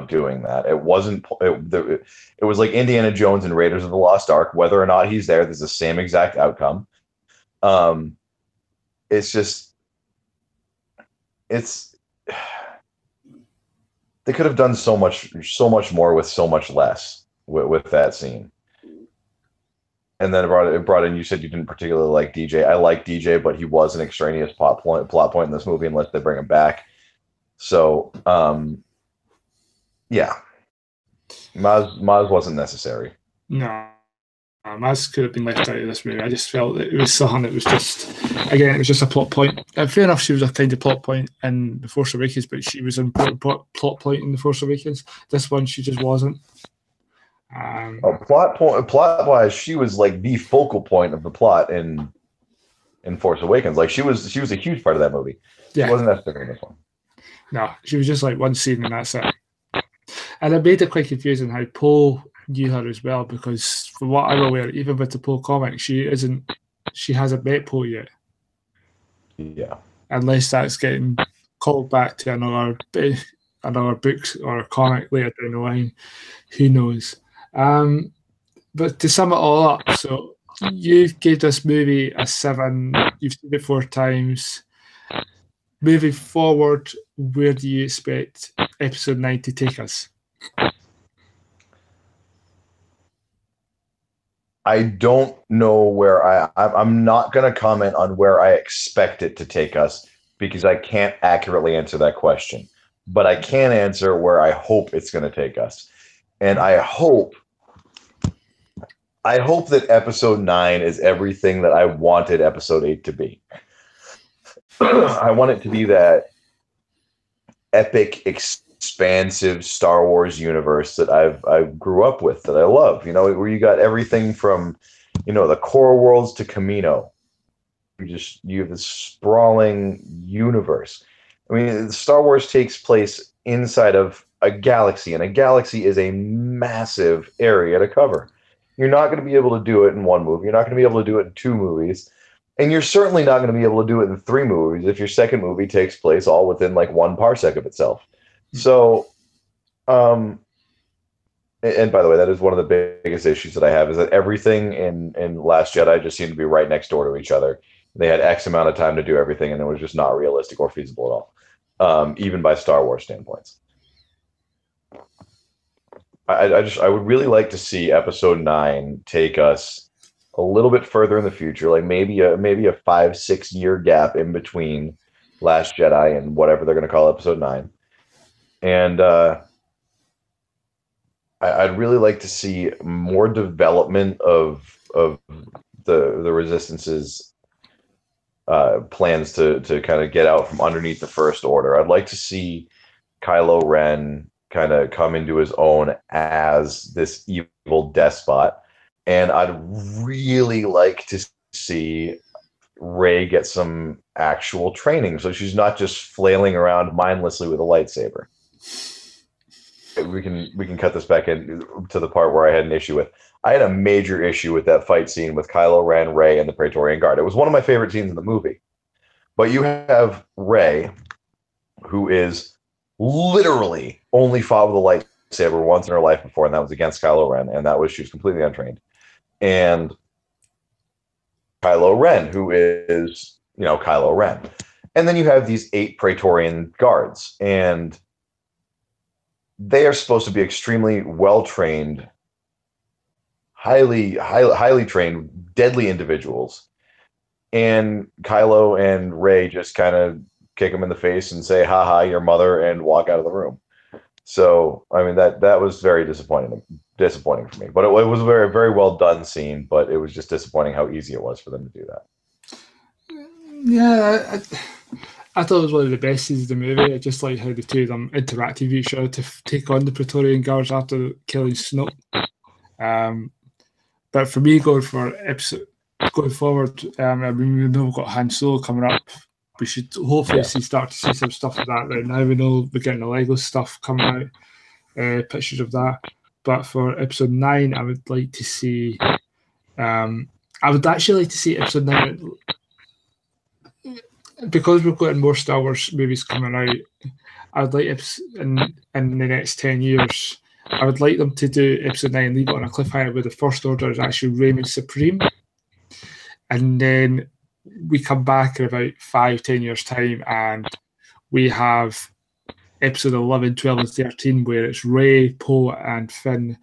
doing that. It wasn't. It was like Indiana Jones and Raiders of the Lost Ark. Whether or not he's there, there's the same exact outcome. It's just, they could have done so much more with so much less with that scene. And then it brought in. You said you didn't particularly like DJ. I like DJ, but he was an extraneous plot point in this movie unless they bring him back. So, yeah, Maz wasn't necessary. No, Maz could have been left out of this movie. I just felt that it was something that was just, again, it was just a plot point. Fair enough, she was a kind of plot point in The Force Awakens, but she was an important plot point in The Force Awakens. This one, she just wasn't. Plot wise, she was like the focal point of the plot in Force Awakens. Like she was a huge part of that movie. She wasn't necessary in this one. No, she was just like one scene and that's it. And it made it quite confusing how Poe knew her as well, because from what I'm aware, even with the Poe comic, she hasn't met Poe yet. Yeah. Unless that's getting called back to another book or comic later down the line. Who knows? But to sum it all up, so you've gave this movie a 7, you've seen it 4 times. Moving forward, where do you expect episode 9 to take us? I don't know where I'm not going to comment on where I expect it to take us because I can't accurately answer that question. But I can answer where I hope it's going to take us. And I hope that episode 9 is everything that I wanted episode 8 to be. I want it to be that epic, expansive Star Wars universe that I grew up with, that I love. You know, where you got everything from, you know, the core worlds to Camino. You have this sprawling universe. I mean, Star Wars takes place inside of a galaxy, and a galaxy is a massive area to cover. You're not going to be able to do it in one movie. You're not going to be able to do it in 2 movies. And you're certainly not going to be able to do it in 3 movies if your second movie takes place all within like 1 parsec of itself. So, and by the way, that is one of the biggest issues that I have, is that everything in Last Jedi just seemed to be right next door to each other. They had X amount of time to do everything, and it was just not realistic or feasible at all, even by Star Wars standpoints. I would really like to see episode 9 take us a little bit further in the future, like maybe a 5-6 year gap in between Last Jedi and whatever they're going to call episode 9. And I'd really like to see more development of the Resistance's plans to kind of get out from underneath the First Order. I'd like to see Kylo Ren kind of come into his own as this evil despot, and I'd really like to see Rey get some actual training, so she's not just flailing around mindlessly with a lightsaber. We can cut this back in to the part where I had an issue with. I had a major issue with that fight scene with Kylo Ren, Rey, and the Praetorian Guard. It was one of my favorite scenes in the movie. But you have Rey, who is literally only fought with a lightsaber once in her life before, and that was against Kylo Ren, and that was she was completely untrained. And Kylo Ren, who is Kylo Ren, and then you have these 8 Praetorian guards, and they are supposed to be extremely well trained, highly trained, deadly individuals. And Kylo and Rey just kind of kick him in the face and say, "Ha ha, your mother," and walk out of the room. So, I mean, that was very disappointing for me. But it was a very, very well done scene, but it was just disappointing how easy it was for them to do that. Yeah, I thought it was one of the best scenes of the movie. I just like how the two of them interacted with each other to take on the Praetorian Guards after killing Snoke. But for me, going forward, I mean, we know we've got Han Solo coming up. We should hopefully start to see some stuff like that right now. We know we're getting the Lego stuff coming out, pictures of that. But for episode 9, I would like to see. I would actually like to see episode 9 because we've got more Star Wars movies coming out. I would like in the next 10 years. I would like them to do episode 9, leave it on a cliffhanger where the First Order is actually reigning supreme, and then we come back in about 5-10 years time and we have episode 11, 12 and 13 where it's Rey, Poe and Finn,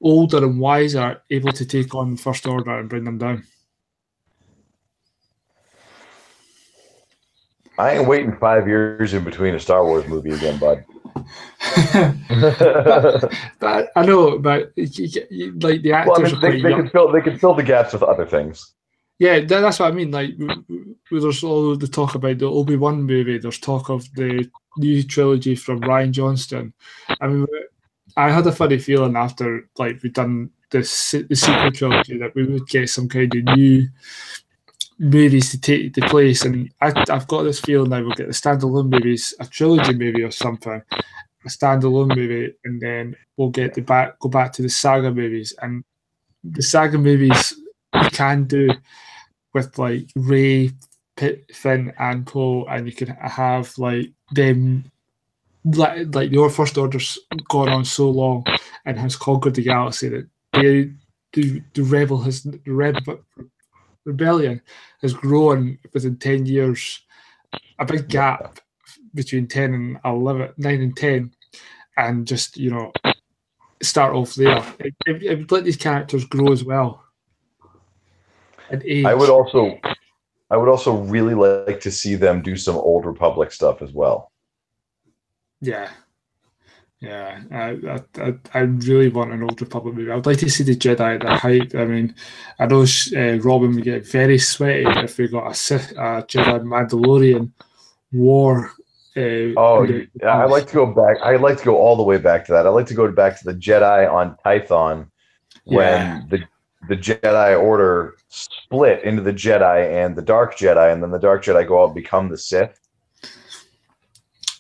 older and wiser, able to take on First Order and bring them down. I ain't waiting 5 years in between a Star Wars movie again, bud. but I know, but like the actors, well, I mean, they can fill the gaps with other things. Yeah, that's what I mean. Like, there's all the talk about the Obi-Wan movie. There's talk of the new trilogy from Rian Johnston. I mean, I had a funny feeling after we'd done the sequel trilogy that we would get some kind of new movies to take the place. And I've got this feeling now we'll get the standalone movies, a trilogy movie or something, a standalone movie, and then we'll get go back to the saga movies. And the saga movies you can do with like Rey, Finn, and Poe, and you can have like them, like your First Order's gone on so long and has conquered the galaxy that the rebellion has grown within 10 years, a big gap between 10 and 11, 9 and 10, and just start off there. It would let these characters grow as well. I would also really like to see them do some Old Republic stuff as well. Yeah. I really want an Old Republic movie. I would like to see the Jedi at the height. I mean, I know Robin would get very sweaty if we got a Jedi Mandalorian war. I'd like to go back. I'd like to go all the way back to that. I'd like to go back to the Jedi on Tython when the Jedi Order split into the Jedi and the Dark Jedi, and then the Dark Jedi go out and become the Sith.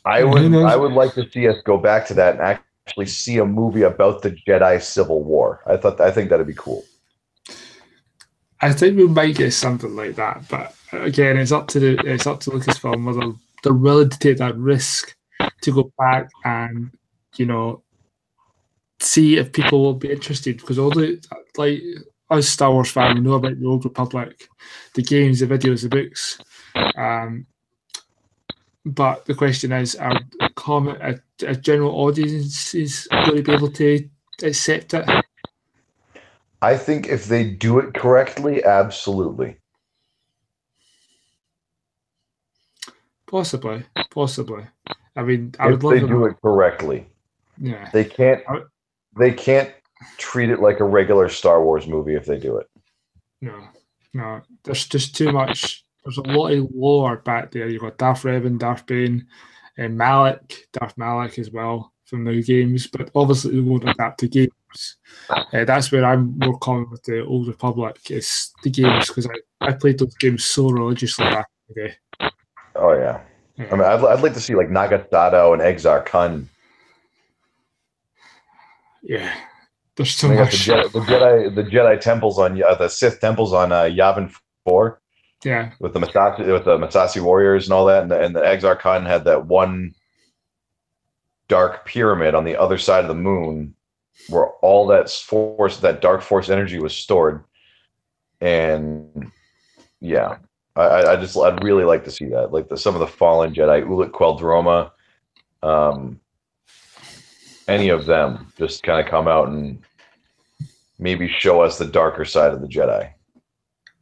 I would like to see us go back to that and actually see a movie about the Jedi Civil War. I think that'd be cool. I think we might get something like that, but again, it's up to Lucasfilm whether they're willing to take that risk to go back and see if people will be interested. Because although us Star Wars fans, we know about the Old Republic, the games, the videos, the books. But the question is, are a general audience is going to be able to accept it? I think if they do it correctly, absolutely. Possibly. I mean, I would If love they them. do it correctly. Yeah, They can't I, they can't treat it like a regular Star Wars movie if they do it. no, no. There's just too much. There's a lot of lore back there. You've got Darth Revan, Darth Bane, and Darth Malik as well from the games. But obviously, they won't adapt to games. That's where I'm more common with the Old Republic. Is the games because I played those games so religiously back in the day. Oh yeah. I Yeah, mean, I'd like to see like Nagatado and Exar Kun. yeah. There's so And they got much. The Jedi temples on the Sith temples on Yavin 4 Yeah, with the Masashi warriors and all that, and the Exar Kun had that one dark pyramid on the other side of the moon where all that dark force energy was stored. And yeah, I'd really like to see that, like some of the fallen Jedi, Ulic Queldroma, um, any of them, just kind of come out and maybe show us the darker side of the Jedi.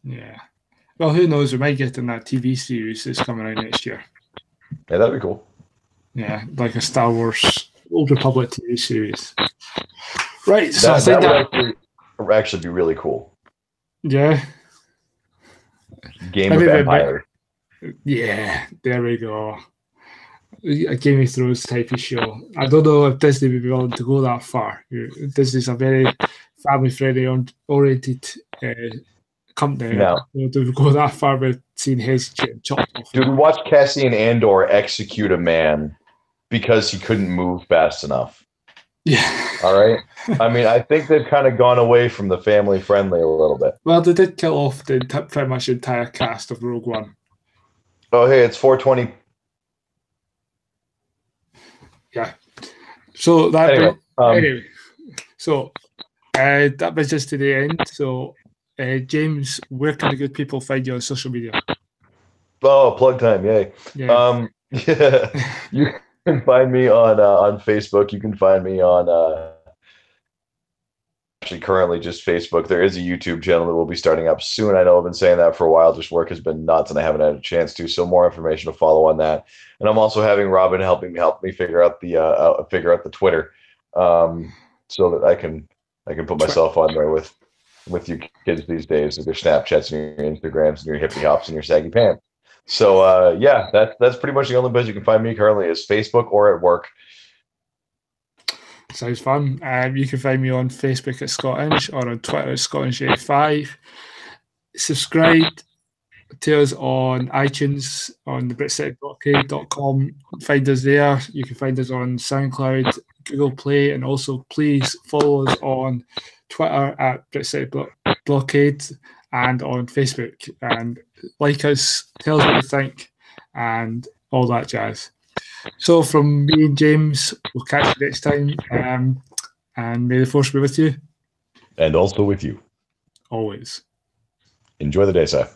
yeah. Well, who knows? We might get in that TV series that's coming out next year. Yeah, that'd be cool. Yeah, like a Star Wars Old Republic TV series. Right. So I That think that that. would actually be really cool. Yeah. Game of Maybe. Empire. Yeah. There we go. A Game of Thrones type of show. I don't know if Disney would be willing to go that far. Disney's a very family-friendly oriented company. No, To go that far with seeing heads getting chopped off. dude, we watched Cassian Andor execute a man because he couldn't move fast enough. Yeah. All right. I mean, I think they've kind of gone away from the family friendly a little bit. Well, they did kill off pretty much the entire cast of Rogue One. Oh, hey, it's 420. Yeah. So that Anyway, so that brings us to the end. So James, where can the good people find you on social media? oh, plug time, yay. Yeah. Yeah, you can find me on Facebook. You can find me on actually currently just Facebook. There is a YouTube channel that will be starting up soon. I know I've been saying that for a while. Just work has been nuts, and I haven't had a chance to. So more information to follow on that. And I'm also having Robin help me figure out the Twitter, so that I can put myself on there with you kids these days with your Snapchats and your Instagrams and your hippie hops and your saggy pants. So yeah, that's pretty much the only place you can find me currently is Facebook or at work. Sounds fun. You can find me on Facebook at Scottinge or on Twitter at Scottinge85. Subscribe to us on iTunes, on the BritCityBlockade.com. Find us there. You can find us on SoundCloud, Google Play, and also please follow us on Twitter at BritCityBlockade and on Facebook. And like us, tell us what you think, and all that jazz. So from me and James, we'll catch you next time. And may the force be with you. And also with you. Always. Enjoy the day, sir.